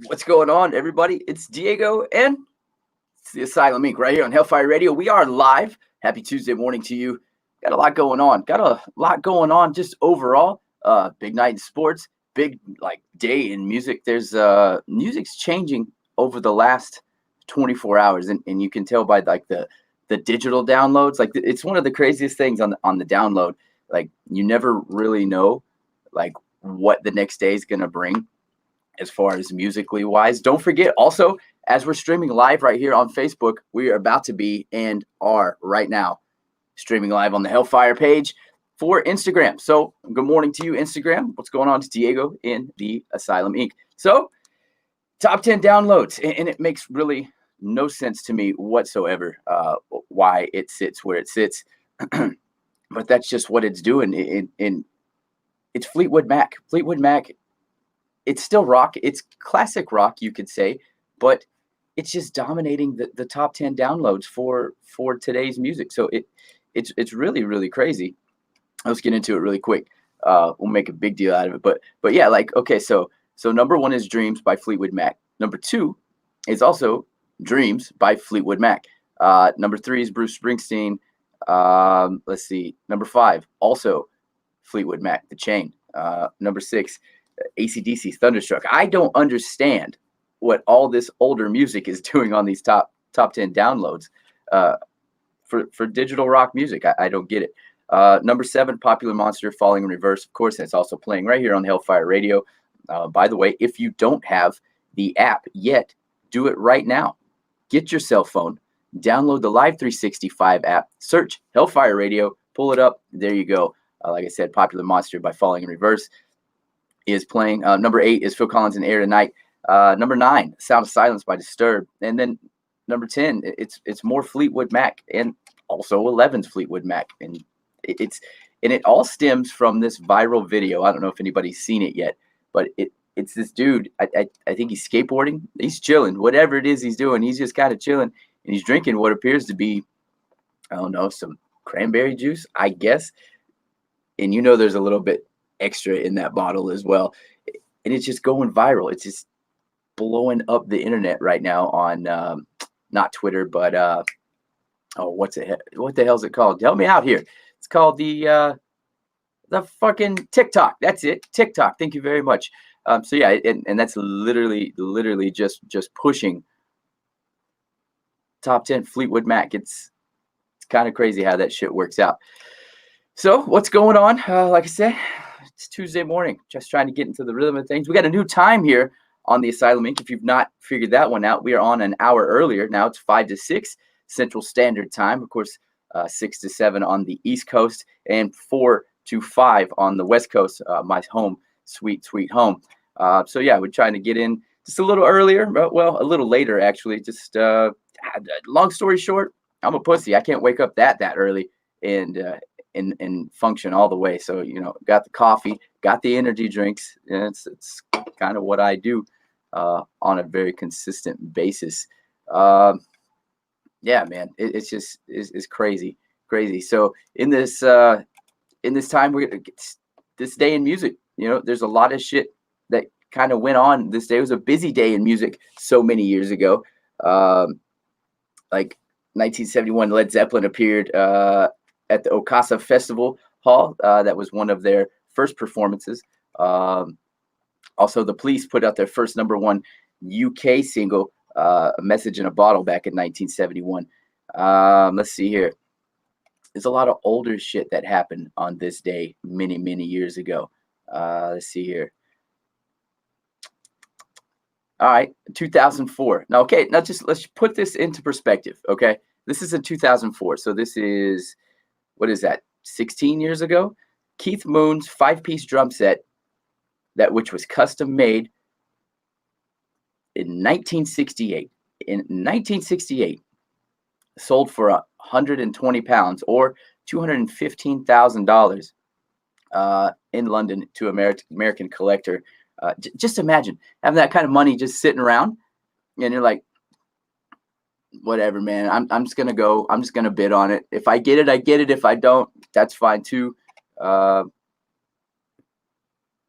What's going on, everybody? It's Diego and it's the Asylum Ink right here on Hellfire Radio. We are live. Happy Tuesday morning to you. Got a lot going on. Got a lot going on just overall. Big night in sports, big like day in music. There's music's changing over the last 24 hours, and you can tell by like the digital downloads. Like it's one of the craziest things on the download. Like you never really know like what the next day is gonna bring as far as musically wise. Don't forget also, as we're streaming live right here on Facebook, we are about to be and are right now streaming live on the Hellfire page for Instagram. So good morning to you, Instagram. What's going on? It's Diego in the Asylum Ink. So top 10 downloads, and it makes really no sense to me whatsoever why it sits where it sits. But that's just what it's doing. It's Fleetwood Mac. Fleetwood Mac, it's still rock. It's classic rock, you could say, but it's just dominating the top 10 downloads for today's music. So it's really, really crazy. Let's get into it really quick. We'll make a big deal out of it. But yeah, like, okay, so number one is Dreams by Fleetwood Mac. Number two is also Dreams by Fleetwood Mac. Number three is Bruce Springsteen. Let's see. Number five, also Fleetwood Mac, The Chain. Number six, AC/DC's Thunderstruck. I don't understand what all this older music is doing on these top 10 downloads for digital rock music. I don't get it. Number seven, Popular Monster, Falling in Reverse. Of course, that's also playing right here on Hellfire Radio. By the way, if you don't have the app yet, do it right now. Get your cell phone, download the Live 365 app, search Hellfire Radio, pull it up. There you go. Like I said, Popular Monster by Falling in Reverse is playing. Number eight is Phil Collins in Air Tonight. Number nine, Sound of Silence by Disturbed. And then number 10, it's more Fleetwood Mac, and also 11's Fleetwood Mac. And it all stems from this viral video. I don't know if anybody's seen it yet, but it's this dude. I think he's skateboarding. He's chilling. Whatever it is he's doing, he's just kind of chilling, and he's drinking what appears to be, I don't know, some cranberry juice, I guess. And you know there's a little bit extra in that bottle as well, and it's just going viral. It's just blowing up the internet right now on not Twitter, but what the hell is it called? Help me out here. It's called the fucking TikTok. That's it, TikTok. Thank you very much. So yeah, and that's literally just pushing top 10 Fleetwood Mac. It's kind of crazy how that shit works out. So what's going on? Like I said, it's Tuesday morning, just trying to get into the rhythm of things. We got a new time here on the Asylum Ink. If you've not figured that one out, we are on an hour earlier. Now it's 5 to 6 Central Standard Time. Of course, 6 to 7 on the East Coast and 4 to 5 on the West Coast, my home, sweet home. So yeah, we're trying to get in just a little earlier, well, a little later actually. Just long story short, I'm a pussy. I can't wake up that early and function all the way. So, got the coffee, got the energy drinks. And it's kind of what I do on a very consistent basis. Yeah, man, it's just it's crazy. So in this time, this day in music, there's a lot of shit that kind of went on this day. It was a busy day in music so many years ago. Like 1971, Led Zeppelin appeared at the Okasa Festival Hall. That was one of their first performances. Also, the Police put out their first number one UK single, A Message in a Bottle, back in 1971. Let's see here. There's a lot of older shit that happened on this day many, many years ago. Let's see here. All right, 2004. Now, okay, let's put this into perspective, okay? This is in 2004, so this is, what is that, 16 years ago? Keith Moon's 5-piece drum set, which was custom made in 1968. In 1968, sold for 120 pounds or $215,000 in London to American collector. Just imagine having that kind of money just sitting around, and you're like, whatever, man. I'm just gonna go. I'm just gonna bid on it. If I get it, I get it. If I don't, that's fine too.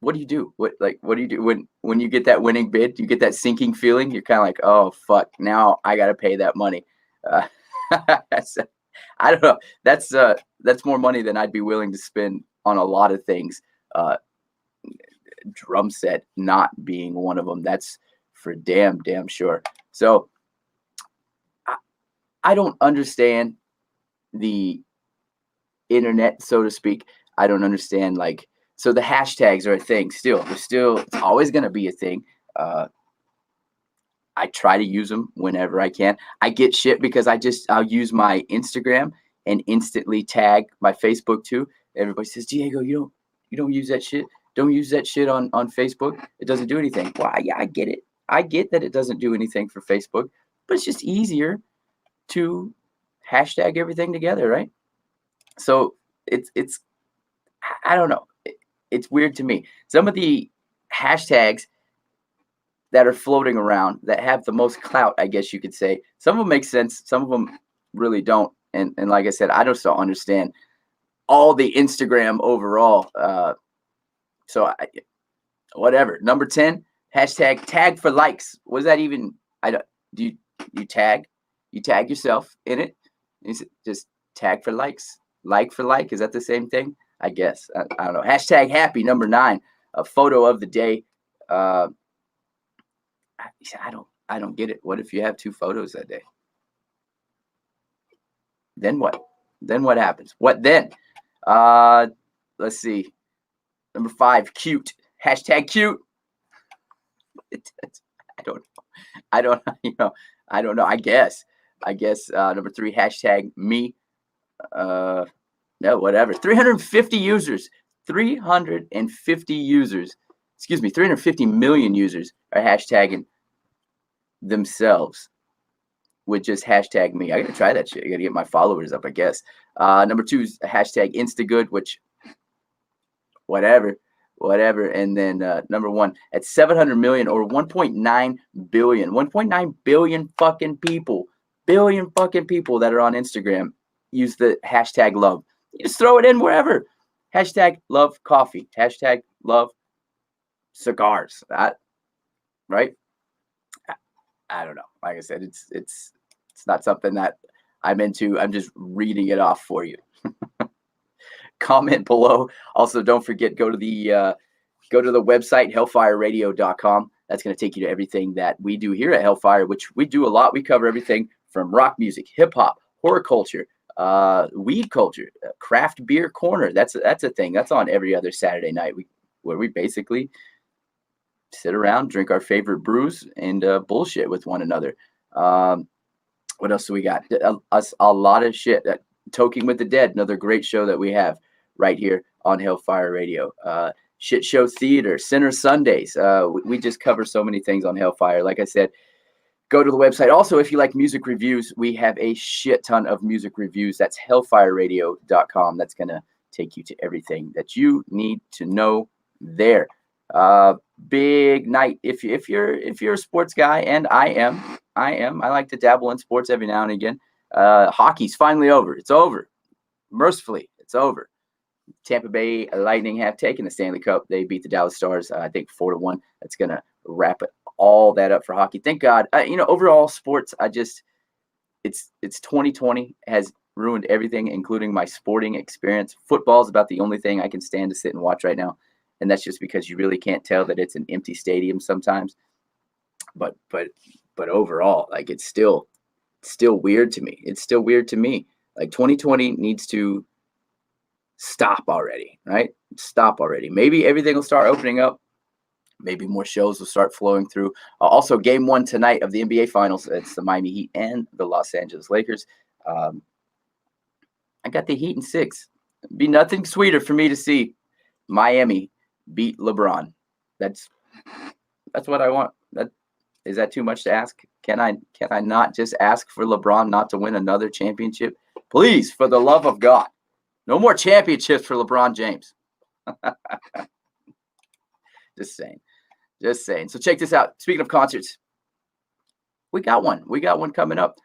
what do you do? What do you do when you get that winning bid? You get that sinking feeling. You're kind of like, oh fuck, now I got to pay that money. Uh, I don't know. That's more money than I'd be willing to spend on a lot of things. Drum set not being one of them. That's for damn sure. So I don't understand the internet, so to speak. I don't understand, like, so the hashtags are a thing still. It's always going to be a thing. I try to use them whenever I can. I get shit because I'll use my Instagram and instantly tag my Facebook too. Everybody says, Diego, you don't use that shit. Don't use that shit on Facebook. It doesn't do anything. Well, yeah, I get it. I get that it doesn't do anything for Facebook, but it's just easier to hashtag everything together, right? So it's I don't know. It's weird to me. Some of the hashtags that are floating around that have the most clout, I guess you could say, some of them make sense. Some of them really don't. And like I said, I just don't understand all the Instagram overall. Whatever. Number 10, hashtag tag for likes. What does that even? Do you tag? You tag yourself in it? Is it just tag for likes? Like for like? Is that the same thing? I guess. I don't know. Hashtag happy. Number 9, a photo of the day. I don't get it. What if you have 2 photos that day? Then what? Then what happens? What then? Let's see. Number 5, cute. Hashtag cute. I don't know. I don't know. I guess. Number 3, hashtag me. No, whatever. 350 users. 350 users. Excuse me. 350 million users are hashtagging themselves with just hashtag me. I gotta try that shit. I gotta get my followers up, I guess. Number 2 is hashtag Instagood, which whatever. And then number 1 at 700 million or 1.9 billion. 1.9 billion fucking people. Billion fucking people that are on Instagram use the hashtag love. You just throw it in wherever. Hashtag love coffee. Hashtag love cigars. Right? I don't know. Like I said, it's not something that I'm into. I'm just reading it off for you. Comment below. Also, don't forget, go to the website, hellfireradio.com. That's going to take you to everything that we do here at Hellfire, which we do a lot. We cover everything from rock music, hip hop, horror culture, weed culture, craft beer corner. That's a thing. That's on every other Saturday night. Where we basically sit around, drink our favorite brews, and bullshit with one another. What else do we got? A lot of shit. Toking with the Dead, another great show that we have right here on Hellfire Radio. Shit Show Theater, Center Sundays. We just cover so many things on Hellfire. Like I said, go to the website. Also, if you like music reviews, we have a shit ton of music reviews. That's hellfireradio.com. That's going to take you to everything that you need to know there. Big night. If you're a sports guy, and I am. I like to dabble in sports every now and again. Hockey's finally over. It's over. Mercifully, it's over. Tampa Bay Lightning have taken the Stanley Cup. They beat the Dallas Stars, I think 4-1. That's gonna wrap all that up for hockey. Thank God. Overall sports, it's 2020 has ruined everything, including my sporting experience. Football is about the only thing I can stand to sit and watch right now, and that's just because you really can't tell that it's an empty stadium sometimes. But overall, like, it's still weird to me. It's still weird to me. Like, 2020 needs to stop already, right? Stop already. Maybe everything will start opening up. Maybe more shows will start flowing through. Also, game 1 tonight of the NBA Finals. It's the Miami Heat and the Los Angeles Lakers. I got the Heat in 6. It'd be nothing sweeter for me to see Miami beat LeBron. That's what I want. Is that too much to ask? Can I not just ask for LeBron not to win another championship? Please, for the love of God. No more championships for LeBron James. Just saying. So check this out. Speaking of concerts, we got one. We got one coming up.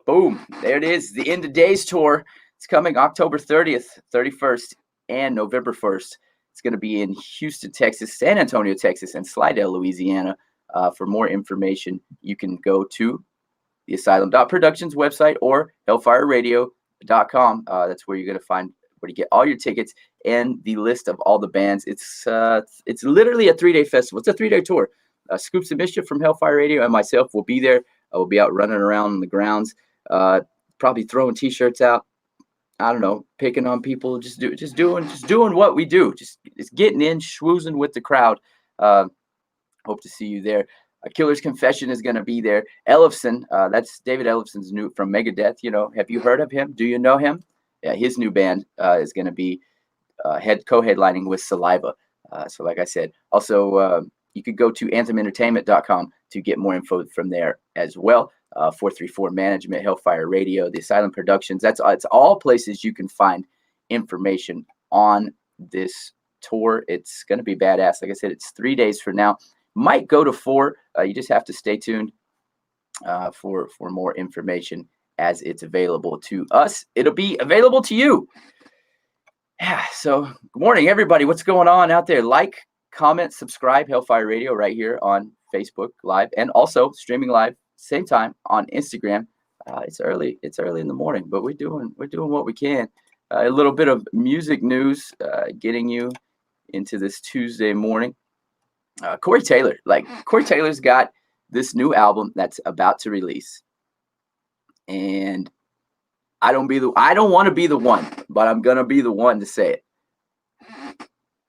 Boom. There it is. The End of Days tour. It's coming October 30th, 31st, and November 1st. It's going to be in Houston, Texas, San Antonio, Texas, and Slidell, Louisiana. For more information, you can go to the Asylum.Productions website or hellfireradio.com. That's where you're going to find where to get all your tickets and the list of all the bands. It's literally a 3-day festival. It's a 3-day tour. Scoops and Mischief from Hellfire Radio and myself will be there. I will be out running around on the grounds, probably throwing T-shirts out. I don't know, picking on people, just doing what we do, just getting in, schwoozing with the crowd. Hope to see you there. Killer's Confession is going to be there. Ellefson, that's David Ellefson's new from Megadeth. You know, have you heard of him? Do you know him? Yeah, his new band is going to be co-headlining with Saliva. So like I said, also you could go to anthementertainment.com to get more info from there as well. 434 Management, Hellfire Radio, the Asylum Productions. It's all places you can find information on this tour. It's going to be badass. Like I said, it's 3 days from now. Might go to 4. You just have to stay tuned for more information as it's available to us. It'll be available to you. Yeah. So good morning, everybody. What's going on out there? Like, comment, subscribe, Hellfire Radio right here on Facebook Live, and also streaming live same time on Instagram. It's early in the morning, but we're doing what we can. A little bit of music news, getting you into this Tuesday morning. Corey Taylor's got this new album that's about to release, and I don't want to be the one, but I'm gonna be the one to say it.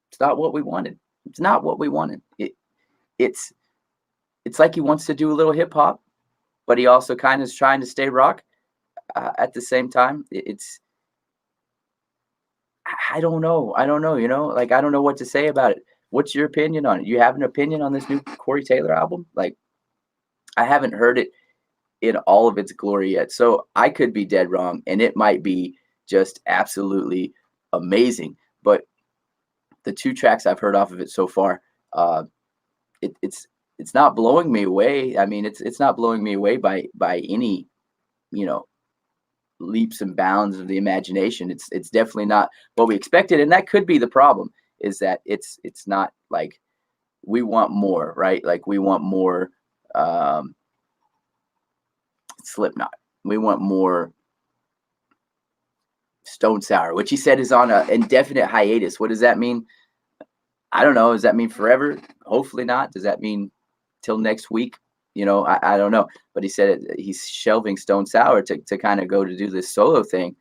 It's not what we wanted. It's not what we wanted. It's like he wants to do a little hip hop, but he also kind of is trying to stay rock at the same time. I don't know. You know, like, I don't know what to say about it. What's your opinion on it? You have an opinion on this new Corey Taylor album? Like, I haven't heard it in all of its glory yet, so I could be dead wrong, and it might be just absolutely amazing. But the 2 tracks I've heard off of it so far, it's not blowing me away. I mean, it's not blowing me away by any, you know, leaps and bounds of the imagination. It's definitely not what we expected, and that could be the problem. Is that it's not like we want more, right? Like, we want more Slipknot. We want more Stone Sour, which he said is on an indefinite hiatus. What does that mean? I don't know. Does that mean forever? Hopefully not. Does that mean till next week? You know, I don't know. But he said he's shelving Stone Sour to kind of go to do this solo thing.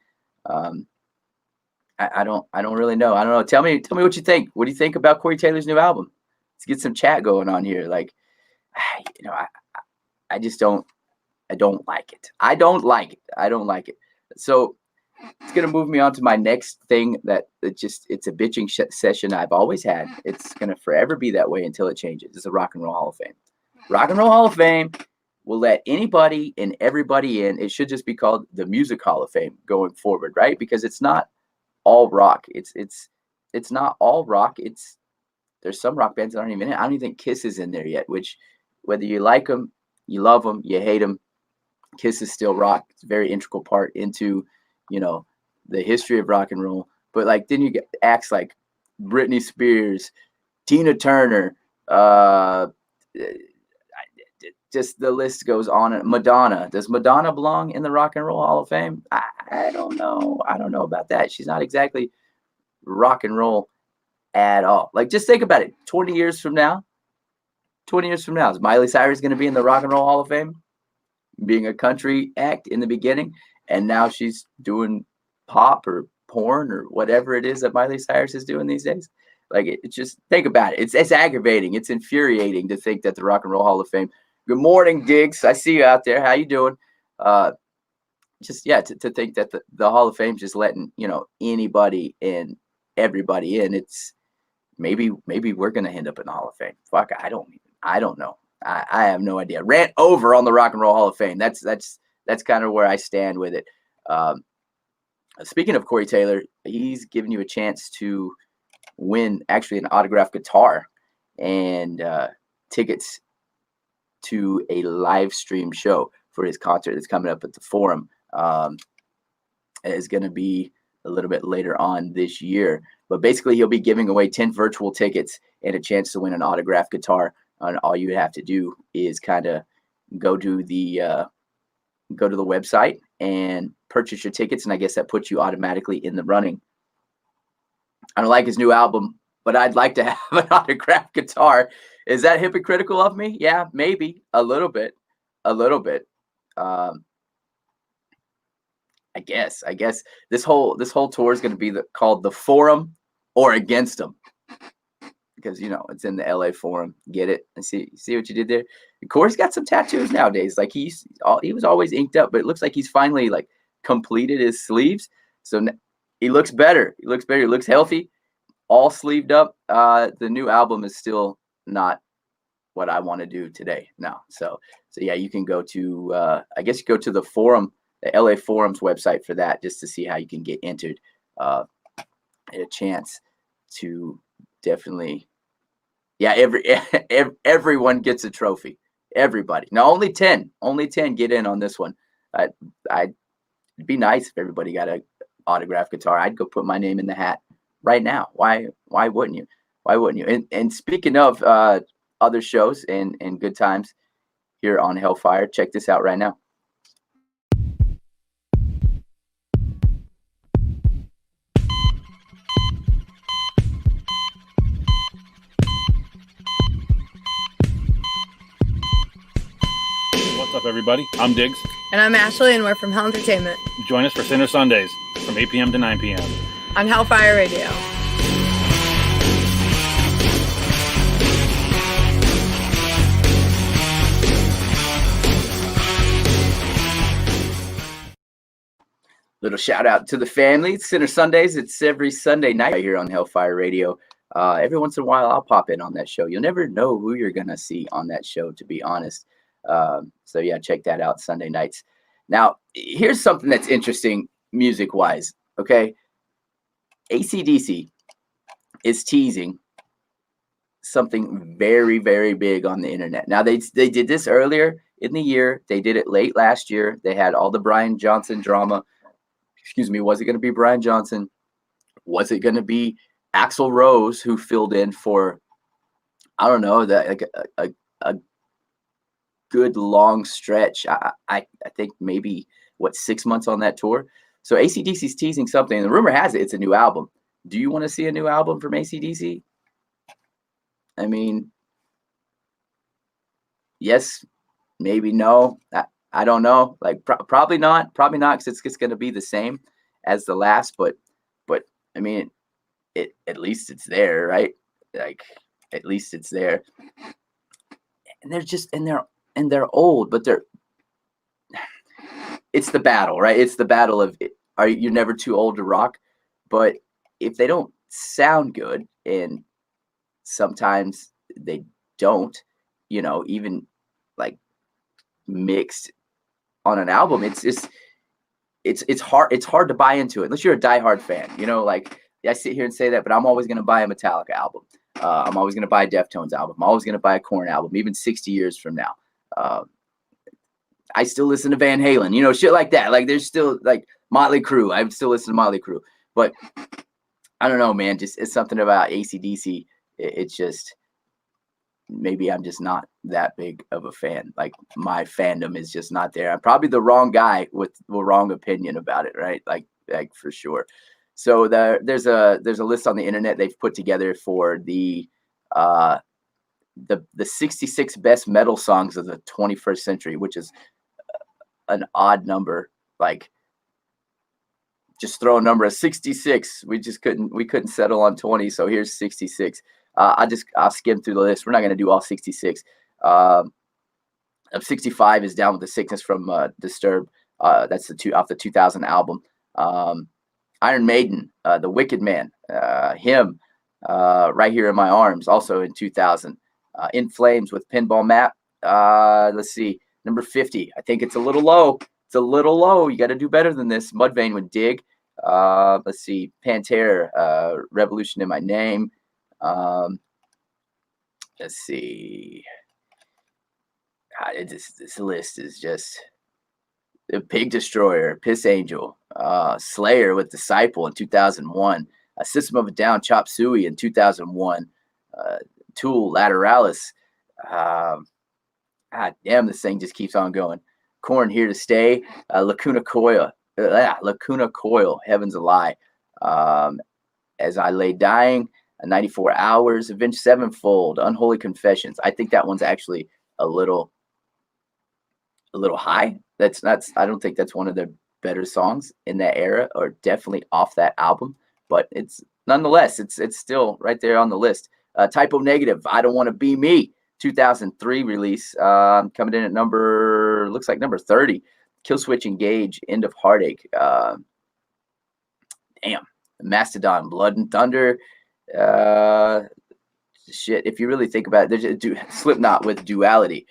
I don't really know. I don't know. Tell me what you think. What do you think about Corey Taylor's new album? Let's get some chat going on here. Like, you know, I just don't. I don't like it. I don't like it. So it's gonna move me on to my next thing. It's a bitching session I've always had. It's gonna forever be that way until it changes. It's the Rock and Roll Hall of Fame. Rock and Roll Hall of Fame will let anybody and everybody in. It should just be called the Music Hall of Fame going forward, right? Because it's not all rock. It's not all rock. There's some rock bands that aren't even in it. I don't even think Kiss is in there yet, which, whether you like them, you love them, you hate them, Kiss is still rock. It's a very integral part into, you know, the history of rock and roll. But like, then you get acts like Britney Spears, Tina Turner, just the list goes on. Madonna. Does Madonna belong in the Rock and Roll Hall of Fame? I don't know. I don't know about that. She's not exactly rock and roll at all. Like, just think about it. 20 years from now, is Miley Cyrus going to be in the Rock and Roll Hall of Fame? Being a country act in the beginning, and now she's doing pop or porn or whatever it is that Miley Cyrus is doing these days. Like, it just, think about it. It's aggravating. It's infuriating to think that the Rock and Roll Hall of Fame. Good morning, Diggs. I see you out there. How you doing? To think that the Hall of Fame's just letting, you know, anybody and everybody in. It's maybe we're gonna end up in the Hall of Fame. Fuck, I don't know. I have no idea. Rant over on the Rock and Roll Hall of Fame. That's kind of where I stand with it. Speaking of Corey Taylor, he's giving you a chance to win actually an autographed guitar and tickets to a live stream show for his concert that's coming up at the Forum. It's going to be a little bit later on this year. But basically, he'll be giving away 10 virtual tickets and a chance to win an autographed guitar. And all you have to do is kind of go to the website and purchase your tickets, and I guess that puts you automatically in the running. I don't like his new album, but I'd like to have an autographed guitar. Is that hypocritical of me? Yeah, maybe a little bit. I guess this whole tour is going to be called the Forum or Against Them, because it's in the LA Forum. Get it? And see what you did there. And Corey's got some tattoos nowadays. Like he was always inked up, but it looks like he's finally like completed his sleeves. So he looks better. He looks healthy. All sleeved up. The new album is still not what I want to do today. No. So yeah, you can go to I guess you go to the Forum, the LA Forum's website for that, just to see how you can get entered. A chance to definitely, yeah, everyone gets a trophy. Everybody. Now only 10 get in on this one. It'd be nice if everybody got a autographed guitar. I'd go put my name in the hat right now. Why wouldn't you? And speaking of other shows and good times here on Hellfire, check this out right now. What's up, everybody? I'm Diggs. And I'm Ashley, and we're from Hell Entertainment. Join us for Sinner Sundays from 8 p.m. to 9 p.m. on Hellfire Radio. Little shout out to the family. Sinner Sundays. It's every Sunday night here on Hellfire Radio. Every once in a while, I'll pop in on that show. You'll never know who you're going to see on that show, to be honest. So yeah, check that out Sunday nights. Now, here's something that's interesting music-wise, okay? AC/DC is teasing something very, very big on the internet. Now, they did this earlier in the year. They did it late last year. They had all the Brian Johnson drama. Excuse me, was it going to be Brian Johnson? Was it going to be Axl Rose, who filled in for, I don't know, a good long stretch? I think maybe 6 months on that tour. So AC/DC's teasing something, and the rumor has it it's a new album. Do you want to see a new album from AC/DC? I mean, yes, maybe no. I don't know. Like probably not because it's going to be the same as the last. But I mean, at least it's there, right? Like at least it's there. And they're old, but it's the battle, right? It's the battle of you're never too old to rock. But if they don't sound good, and sometimes they don't, even like mixed on an album, it's hard to buy into it unless you're a diehard fan. Like I sit here and say that, but I'm always going to buy a Metallica album. I'm always going to buy a Deftones album. I'm always going to buy a Korn album, even 60 years from now. I still listen to Van Halen, shit like that. Like there's still like Motley Crue. I would still listen to Motley Crue, but I don't know, man. Just it's something about AC/DC. It's just maybe I'm just not that big of a fan. Like my fandom is just not there. I'm probably the wrong guy with the wrong opinion about it, right? Like for sure. So there's a list on the internet they've put together for the 66 best metal songs of the 21st century, which is an odd number. Like just throw a number of 66. We couldn't settle on 20. So here's 66. I'll skim through the list. We're not going to do all 66. 65 is Down with the Sickness from Disturbed. That's off the 2000 album. Iron Maiden, The Wicked Man, Him, Right Here in My Arms, also in 2000. In Flames with Pinball Matt. Let's see, number 50. I think it's a little low. You got to do better than this. Mudvayne with Dig. Let's see, Pantera, Revolution in My Name. Let's see. This list is just The Pig Destroyer, Piss Angel, Slayer with Disciple in 2001, System of a Down, Chop Suey in 2001, Tool, Lateralis. God damn, this thing just keeps on going. Korn, Here to Stay, Lacuna Coil, Heaven's a Lie, As I Lay Dying, 94 Hours, Avenged Sevenfold, Unholy Confessions. I think that one's actually a little high. I don't think that's one of their better songs in that era, or definitely off that album, but it's nonetheless, it's still right there on the list. Typo Negative, I Don't Want to Be Me, 2003 release, coming in at looks like number 30. Killswitch Engage, End of Heartache. Damn. Mastodon, Blood and Thunder. Shit, if you really think about it, there's Slipknot with Duality.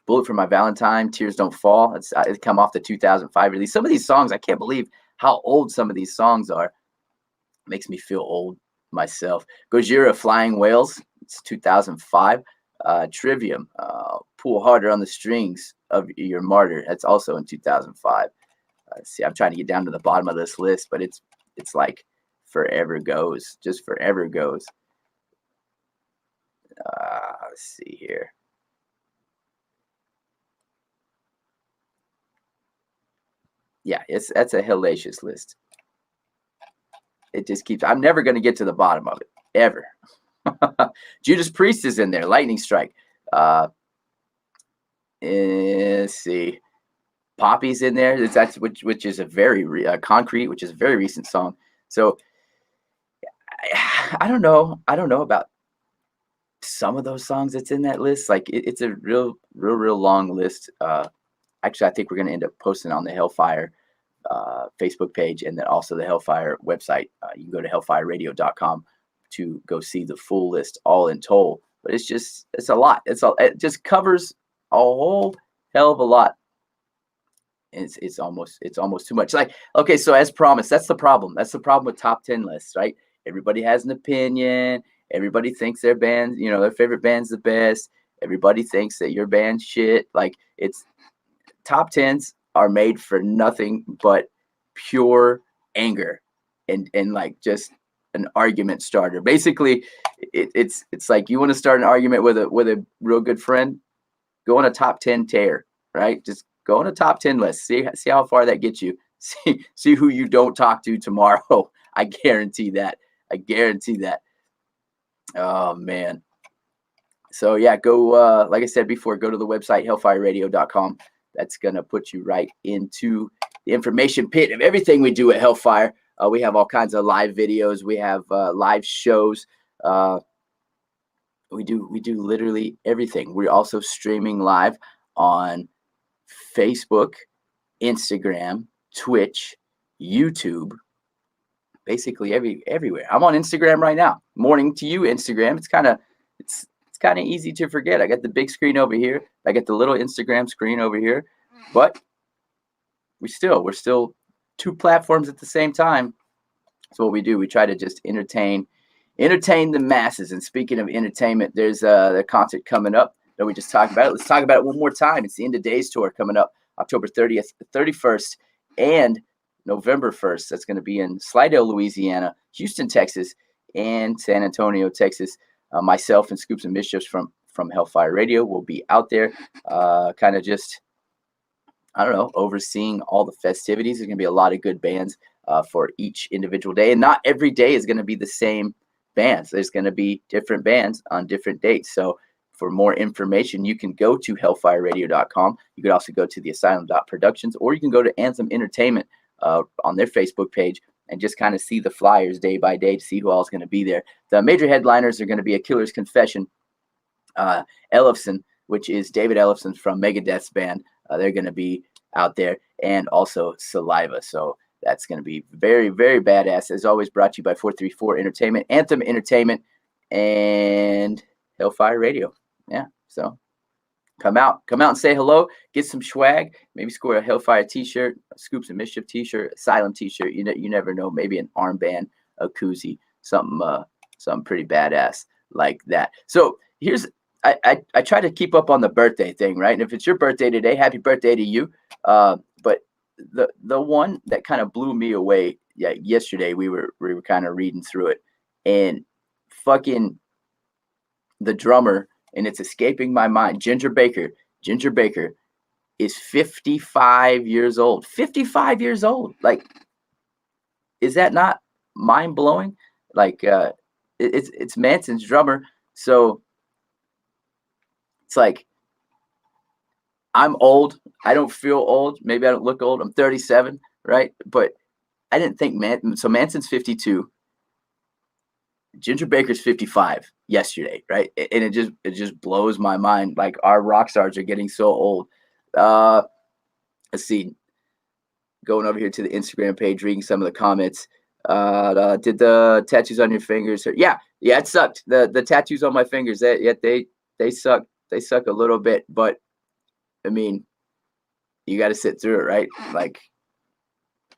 Bullet for My Valentine, Tears Don't Fall. It's come off the 2005 release. Some of these songs, I can't believe how old some of these songs are. Makes me feel old myself. Gojira, Flying Whales. It's 2005. Trivium, Pull Harder on the Strings of Your Martyr. That's also in 2005. See, I'm trying to get down to the bottom of this list, but it's like forever goes. Just forever goes. Let's see here. Yeah, that's a hellacious list. It just keeps. I'm never going to get to the bottom of it ever. Judas Priest is in there. Lightning Strike. Let's see. Poppy's in there. Which is a very Concrete, which is a very recent song. So I don't know. I don't know about some of those songs that's in that list. Like it's a real long list. Actually, I think we're going to end up posting on the Hellfire Facebook page, and then also the Hellfire website. You can go to hellfireradio.com to go see the full list, all in total. But it's a lot. It just covers a whole hell of a lot. It's almost too much. Like, okay, so as promised, that's the problem. That's the problem with top 10 lists, right? Everybody has an opinion. Everybody thinks their band, their favorite band's the best. Everybody thinks that your band's shit. Like, it's top 10s are made for nothing but pure anger and like just an argument starter. Basically, it's like you want to start an argument with a real good friend, go on a top 10 tear, right? Just go on a top 10 list. See how far that gets you. See who you don't talk to tomorrow. I guarantee that. Oh man. So yeah, go like I said before, go to the website hellfireradio.com. That's gonna put you right into the information pit of everything we do at Hellfire. We have all kinds of live videos. We have live shows. We do literally everything. We're also streaming live on Facebook, Instagram, Twitch, YouTube, basically everywhere. I'm on Instagram right now. Morning to you, Instagram. It's kind of easy to forget. I got the big screen over here. I got the little Instagram screen over here. But we're still two platforms at the same time. That's what we do. We try to just entertain the masses. And speaking of entertainment, there's a concert coming up that we just talked about it. Let's talk about it one more time. It's the End of Days tour coming up October 30th, 31st, and November 1st. That's going to be in Slidell, Louisiana, Houston, Texas, and San Antonio, Texas. Myself and Scoops and Mischiefs from Hellfire Radio will be out there, kind of just, I don't know, overseeing all the festivities. There's going to be a lot of good bands for each individual day, and not every day is going to be the same bands. There's going to be different bands on different dates. So for more information, you can go to hellfireradio.com. You could also go to the Asylum.Productions, or you can go to Anthem Entertainment on their Facebook page and just kind of see the flyers day by day to see who all is going to be there. The major headliners are going to be A Killer's Confession, Ellefson, which is David Ellefson from Megadeth's band. They're going to be out there, and also Saliva. So that's going to be very, very badass. As always, brought to you by 434 Entertainment, Anthem Entertainment, and Hellfire Radio. Yeah, so come out and say hello. Get some swag. Maybe score a Hellfire t-shirt, a Scoops and Mischief t-shirt, Asylum t-shirt. You never know. Maybe an armband, a koozie, something pretty badass like that. So here's I try to keep up on the birthday thing, right? And if it's your birthday today, happy birthday to you. But the one that kind of blew me away, yeah, yesterday we were kind of reading through it, and fucking the drummer, and it's escaping my mind. Ginger Baker is 55 years old. 55 years old. Like, is that not mind blowing? Like, it's Manson's drummer, so it's like I'm old. I don't feel old. Maybe I don't look old. I'm 37, right? But I didn't think so Manson's 52. Ginger Baker's 55 yesterday, right? And it just blows my mind. Like, our rock stars are getting so old. Let's see. Going over here to the Instagram page, reading some of the comments. Did the tattoos on your fingers hurt? Yeah, it sucked. The tattoos on my fingers, they suck. They suck a little bit, but I mean, you got to sit through it, right? Like,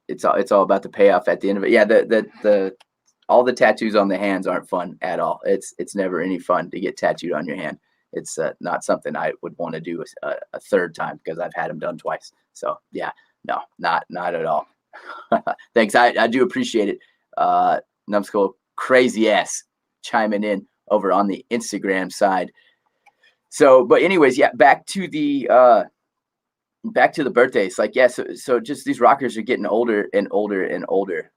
it's all about the payoff at the end of it. Yeah, the all the tattoos on the hands aren't fun at all. It's never any fun to get tattooed on your hand. It's not something I would want to do a third time, because I've had them done twice. So yeah, no, not at all. Thanks, I do appreciate it. Numbskull crazy ass chiming in over on the Instagram side. So, but anyways, yeah, back to the birthdays. Like, yeah, so just these rockers are getting older and older and older.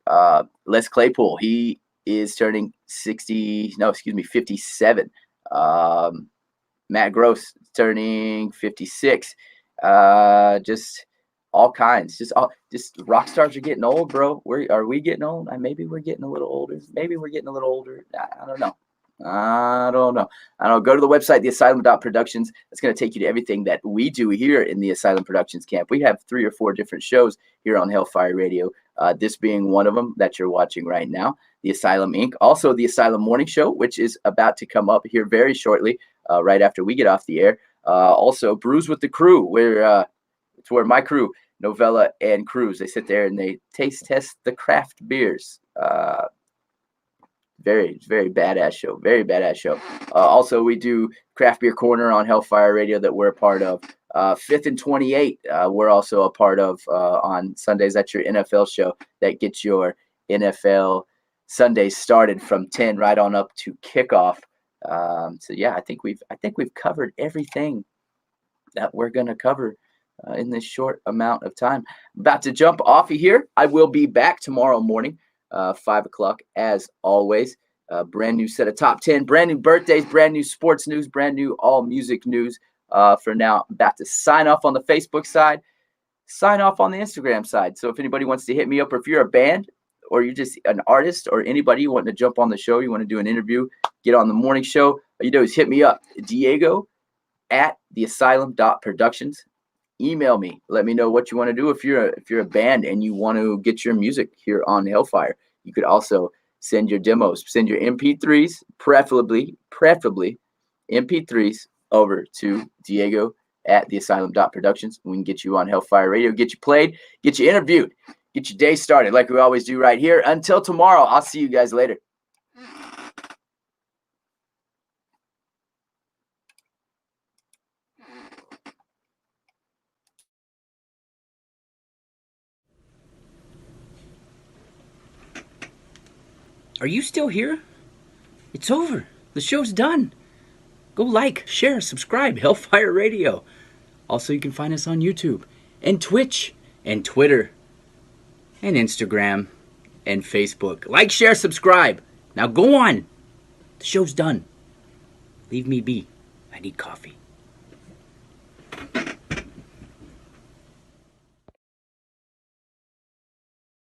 Les Claypool, he is turning 57. Matt Gross turning 56. Just all kinds. Just rock stars are getting old, bro. Are we getting old? Maybe we're getting a little older. Maybe we're getting a little older. I don't know. Go to the website, theasylum.productions. That's going to take you to everything that we do here in the Asylum Productions camp. We have 3 or 4 different shows here on Hellfire Radio, this being one of them that you're watching right now, the Asylum Ink. Also, the Asylum Morning Show, which is about to come up here very shortly, right after we get off the air. Also, Brews with the Crew, it's where my crew, Novella and Cruz, they sit there and they taste test the craft beers. Very, very badass show. Very badass show. Also, we do Craft Beer Corner on Hellfire Radio that we're a part of. 5th and 28, we're also a part of on Sundays. That's your NFL show that gets your NFL Sundays started from 10 right on up to kickoff. So yeah, I think we've covered everything that we're gonna cover in this short amount of time. About to jump off of here. I will be back tomorrow morning. 5 o'clock as always. Brand new set of top 10, brand new birthdays, brand new sports news, brand new all music news. For now, I'm about to sign off on the Facebook side, sign off on the Instagram side. So if anybody wants to hit me up, or if you're a band or you're just an artist or anybody wanting to jump on the show, you want to do an interview, get on the morning show, all you do is hit me up, Diego at theasylum.productions. Email me. Let me know what you want to do. If you're a band and you want to get your music here on Hellfire, you could also send your demos, send your MP3s, preferably MP3s over to Diego at theasylum.productions. We can get you on Hellfire Radio, get you played, get you interviewed, get your day started like we always do right here. Until tomorrow, I'll see you guys later. Are you still here? It's over. The show's done. Go like, share, subscribe, Hellfire Radio. Also, you can find us on YouTube and Twitch and Twitter and Instagram and Facebook. Like, share, subscribe. Now go on. The show's done. Leave me be. I need coffee.